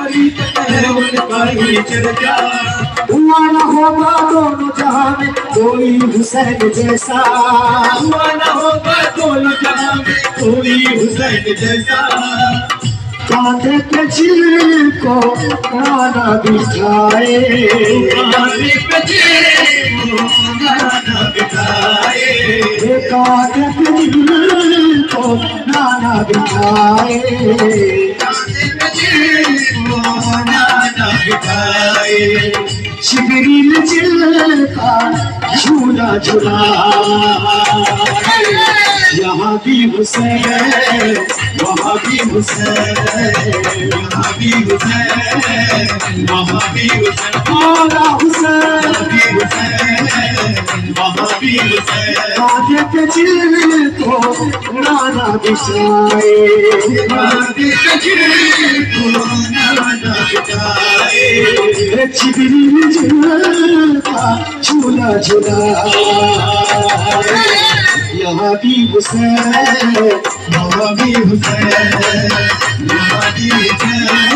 उनका ही चर्चा। हुआ न होगा दोनों जहां में कोई हुसैन जैसा, हुआ न होगा दोनों जहां में कोई हुसैन जैसा। कांधे पे चिल को गाना बिठाए, कांधे पे चिल को गाना बिठाए, कांधे पे चिल को गाना बिठाए, कांधे पे चिल को गाना बिठाए। जिब्रील चिल का झूला झुलाए, यहाँ भी हुसैन वहाँ भी हुसैन, यहाँ भी हुसैन वहाँ भी हुसैन, मौला हुसैन भी हुसैन वहाँ भी हुसैन। कांधे पे चिल को गाना बिछाए, कांधे पे चिल को गाना बिछाए, जिब्रील चिल का झूला झुलाए, यहाँ भी हुसैन वहाँ भी हुसैन, यहाँ भी हुसैन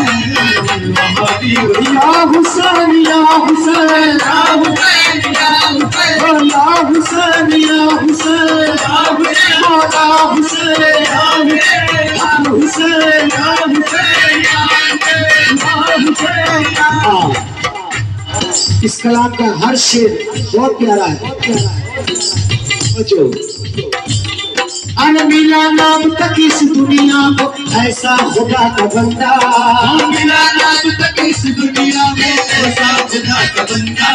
वहाँ भी हुसैन। या हुसैन या हुसैन या हुसैन या हुसैन, या हुसैन या हुसैन, मौला हुसैन या हुसैन या हुसैन या हुसैन। इस कलाम का हर शेर बहुत प्यारा है। मिला नाम तक इस दुनिया को ऐसा खुदा का बंदा, मिला नाम तक इस दुनिया में ऐसा खुदा का बंदा,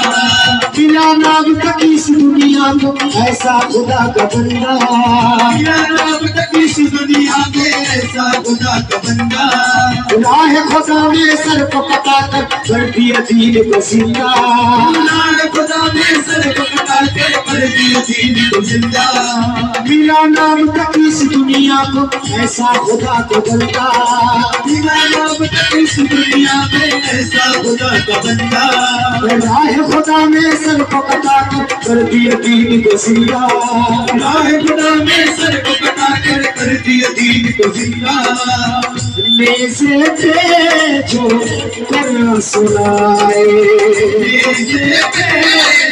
मिला नाम तक इस दुनिया को ऐसा खुदा का बंदा, मिला नाम तक इस दुनिया में ऐसा खुदा का बंदा। राह खुदा में सर को पता कर दिया दीन को जिंदा, खुदा में सर को पता कर दिया दीन को जिंदा। मिला नाम तक इस दुनिया को ऐसा खुदा का बंदा, मिला नाम तक इस दुनिया में ऐसा खुदा का बंदा। राह खुदा में सर को पता कर दिया दीन को जिंदा, राह खुदा में सर को पता कर दिया दीन को जिंदा। नेज़े पे जो कुरान सुनाए, नेज़े पे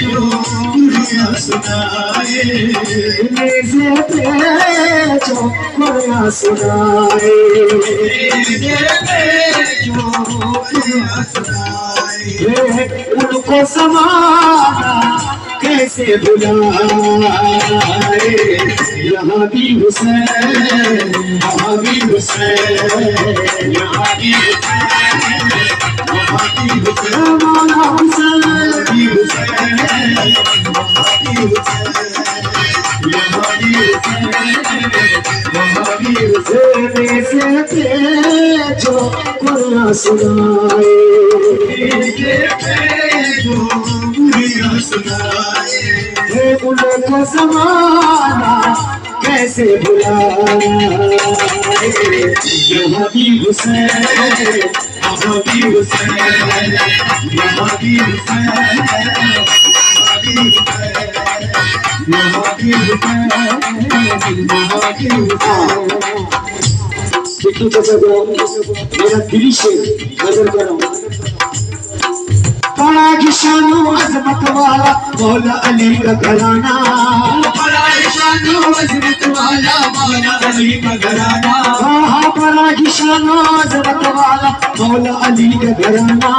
जो कुरान सुनाए, नेज़े पे जो कुरान सुनाए, नेज़े पे जो कुरान सुनाए। उनको ज़माना कैसे भुलाए, यहाँ भी हुसैन वहाँ भी हुसैन, यहाँ भी हुसैन वहाँ भी हुसैन, मौला हुसैन भी हुसैन वहाँ भी हुसैन, यहाँ भी हुसैन वहाँ भी हुसैन। से जो कुरान सुनाए, नेज़े पे जो कुरान सुनाए। उनको ज़माना कैसे भुलाए, यहाँ भी हुसैन वहाँ भी हुसैन, यहाँ भी हुसैन, यहाँ भी हुसैन, यहाँ भी हुसैन। देखिए जैसे मेरा दिली से नजर करो, बड़ा शानो अजमत वाला मौला अली का घराना, बड़ा शानो अजमत वाला मौला अली का घराना, हाँ बड़ा शानो अजमत वाला मौला अली का घराना,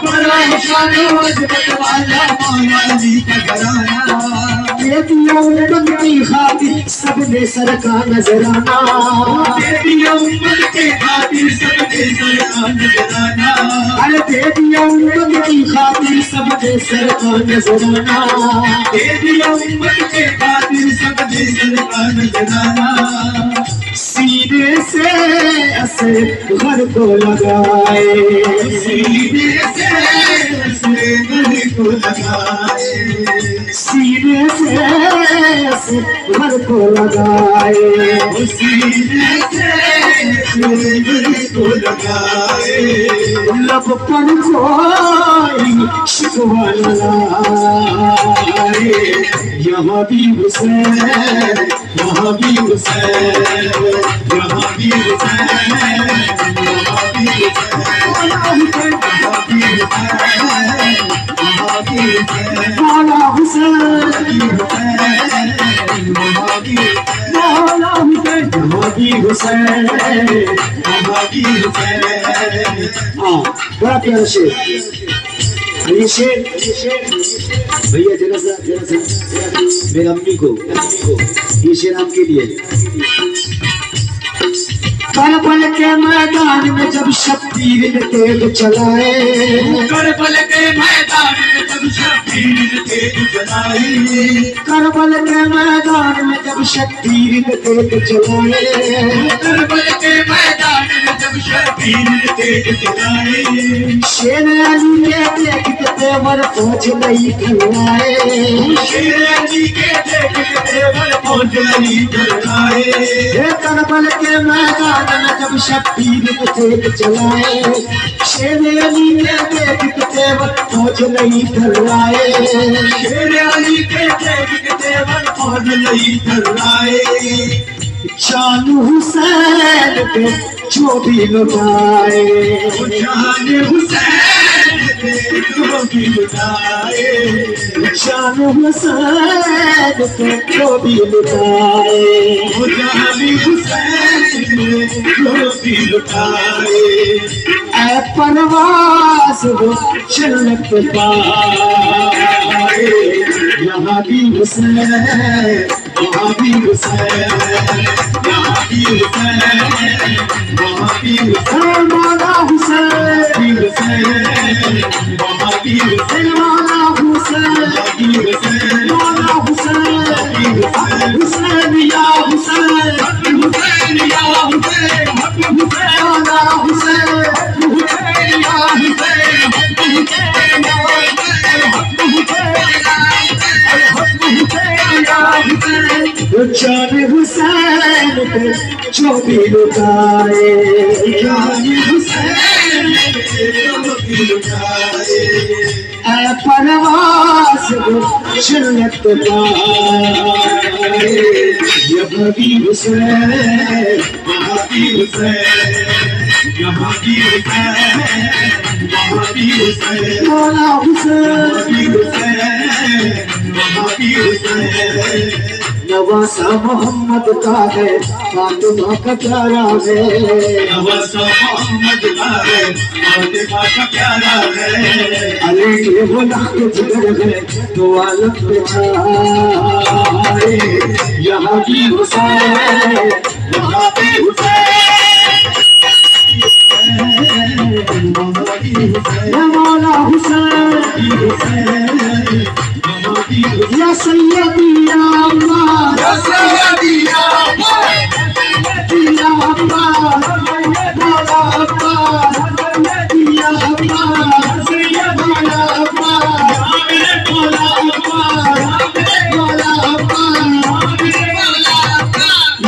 बड़ा शानो अजमत वाला मौला अली का घराना। बेटियों उम्मत की खातिर सबने सर का नजराना, बेटियों उम्मत के खातिर सबने सर का नजराना, अरे बेटियों उम्मत की खातिर सबने सर का नजराना, बेटियों उम्मत के खातिर सबने सर का नजराना। सीने से ऐसे घर को लगाए, सीने से घर को लगाए, सीने से ऐसे घर को लगाए, सीने से घर को लगाए। लब पर कोई शिकवा न लाए, यहाँ भी हुसैन वहाँ भी हुसैन, यहाँ भी हुसैन, यहाँ भी हुसैन। मौला हुसैन हाँ बड़ा प्यारा शेर ये शेर भैया जरा सा मेरी अम्मी को ये शेर आपके लिए करबल के मैदान में जब शब्बीर ने तेज चलाए करबल के मैदान में जब शब्बीर ने तेज चलाए करबल के मैदान में जब शब्बीर ने तेज चलाए करबल के मैदान में जब शब्बीर ने तेज चलाए शेर अली के देखते तेवर फौज नहीं खलवाए शेर अली के देखते तेवर फौज नहीं खलवाए करबल के मैदान जब शब्बीर ने तेज चलाए शेर अली के देखते तेवर फौज नहीं खलवाए शेर अली के देखते फौज नहीं खलवाए शान हुसैन पे जो भी लुटाए शान हुसैन पे जो भी लुटाए शान हुसैन पे जो भी लुटाए शान हुसैन पे जो भी लुटाए ऐ परवाज़ वो जन्नत पाए यहाँ भी हुसैन यहाँ भी हुसैन यहाँ भी हुसैन वहाँ भी हुसैन मौला हुसैन वहाँ भी हुसैन मौला हुसैन मौला हुसैन हुसैन या हुसैन हुसैन या हुसैन मौला हुसैन जान हुसैन पे जो भी लुटाए जान हुसैन पे जो भी लुटाए ऐ परवाज़ वो जन्नत पाए यहाँ भी हुसैन वहाँ भी हुसैन यहाँ भी हुसैन वहाँ भी हुसैन मौला हुसैन वहाँ भी हुसैन नवासा मोहम्मद का है फातिमा का प्यारा है नवासा मोहम्मद का है फातिमा का प्यारा है अली के वो लख्त जिगर है तो आलम पे छाए यहाँ भी हुसैन वहाँ भी मौला हुसैन या सैयदी या अल्लाह या सैयदी या या अल्लाह मौला अब्बास या अल्लाह सैयदी या अल्लाह मौला अब्बास मौला अब्बास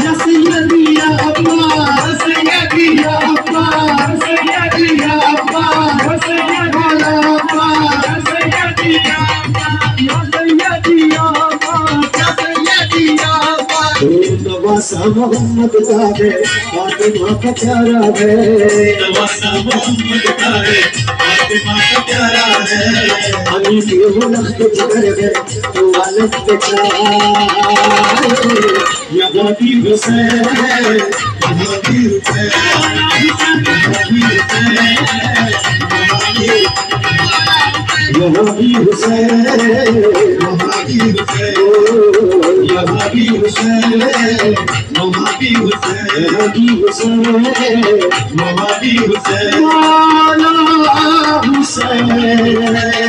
या सैयदी या अल्लाह सैयदी या अल्लाह सैयदी या अल्लाह मौला अब्बास सैयदी या नवासा मोहम्मद का है फातिमा का प्यारा है नवासा मोहम्मद का है फातिमा का प्यारा है अली के वो लख्त जिगर है तो आलम पे छाए यहाँ भी हुसैन यहाँ भी हुसैन यहाँ भी हुसैन यहाँ भी हुसैन वहाँ भी हुसैन यहाँ भी हुसैन वहाँ भी हुसैन यहाँ भी हुसैन वहाँ भी हुसैन मौला हुसैन